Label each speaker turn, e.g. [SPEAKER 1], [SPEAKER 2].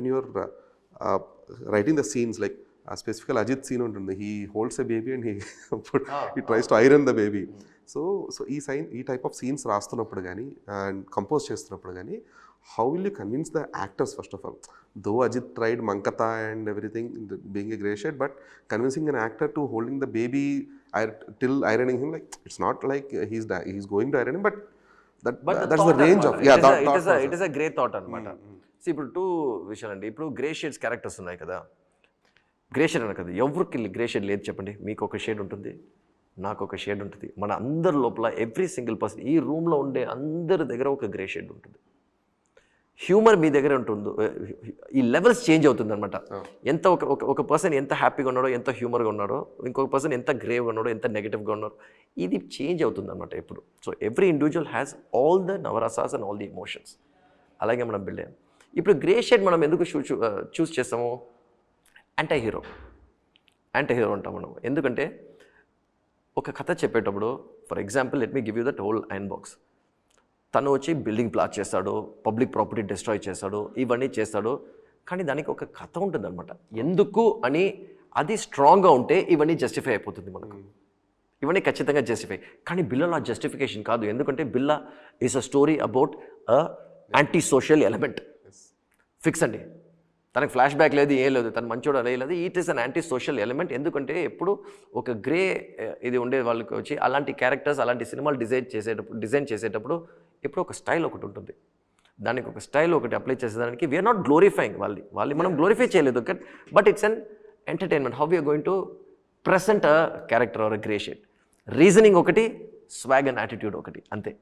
[SPEAKER 1] when you're writing the scenes, like specifically Ajit scene ఉంటుంది, he holds a baby and he tries to iron the baby. So ఈ type of scenes రాస్తున్నప్పుడు కానీ and compose చేస్తున్నప్పుడు కానీ how will you convince the actors first of all? Though Ajit tried Mankata and everything, being a grey shade, but convincing an actor to holding the baby till ironing him, like it's not like he's going to iron him, but that's the range of
[SPEAKER 2] it is a great thought అనమాట. So ఇప్పుడు two విషయాలు అండి. ఇప్పుడు grey shades characters ఉన్నాయి కదా, grey shade అన్న కదా, ఎవరికి గ్రే షేడ్ లేదు చెప్పండి? మీకు ఒక షేడ్ ఉంటుంది, నాకు ఒక షేడ్ ఉంటుంది, మన అందరి లోపల ఎవ్రీ సింగిల్ పర్సన్, ఈ రూమ్లో ఉండే అందరి దగ్గర ఒక గ్రే షేడ్ ఉంటుంది. హ్యూమర్ మీ దగ్గర ఉంటుందో, ఈ లెవెల్స్ చేంజ్ అవుతుంది అనమాట. ఎంత ఒక పర్సన్ ఎంత హ్యాపీగా ఉన్నాడో, ఎంత హ్యూమర్గా ఉన్నాడో, ఇంకొక పర్సన్ ఎంత గ్రేవ్గా ఉన్నాడో, ఎంత నెగిటివ్గా ఉన్నారో, ఇది చేంజ్ అవుతుంది అనమాట ఎప్పుడు. So every individual has all the navarasas and all the emotions. అలాగే మనం బిల్డ్ అయ్యాం. ఇప్పుడు గ్రే షేడ్ మనం ఎందుకు చూస్ చేస్తాము? యాంటీ హీరో అంటాం మనం. ఎందుకంటే ఒక కథ చెప్పేటప్పుడు, for example let me give you that whole iron box. తను వచ్చి బిల్డింగ్ ప్లాట్ చేస్తాడు, పబ్లిక్ ప్రాపర్టీ డిస్ట్రాయ్ చేస్తాడు, ఇవన్నీ చేస్తాడు, కానీ దానికి ఒక కథ ఉంటుంది అనమాట. ఎందుకు అని అది స్ట్రాంగ్గా ఉంటే ఇవన్నీ జస్టిఫై అయిపోతుంది మనకు, ఇవన్నీ ఖచ్చితంగా జస్టిఫై. కానీ బిల్లాలో ఆ జస్టిఫికేషన్ కాదు. ఎందుకంటే బిల్లా is a story about a anti social element. Fix అండి, తనకు ఫ్లాష్ బ్యాక్ లేదు, ఏం లేదు, తను మంచోడు లేదు. It is an anti social element. ఎందుకంటే ఎప్పుడు ఒక గ్రే ఇది ఉండే వాళ్ళకి వచ్చి అలాంటి క్యారెక్టర్స్, అలాంటి సినిమాలు డిజైన్ చేసేటప్పుడు ఎప్పుడు ఒక స్టైల్ ఒకటి ఉంటుంది, దానికి ఒక స్టైల్ ఒకటి అప్లై చేసేదానికి వీఆర్ నాట్ గ్లోరిఫైయింగ్ వాళ్ళు మనం గ్లోరిఫై చేయలేదు, but it's an entertainment. How we are going to present a character or a grey shade. Reasoning ఒకటి, స్వాగ్ అండ్ యాటిట్యూడ్ ఒకటి, అంతే.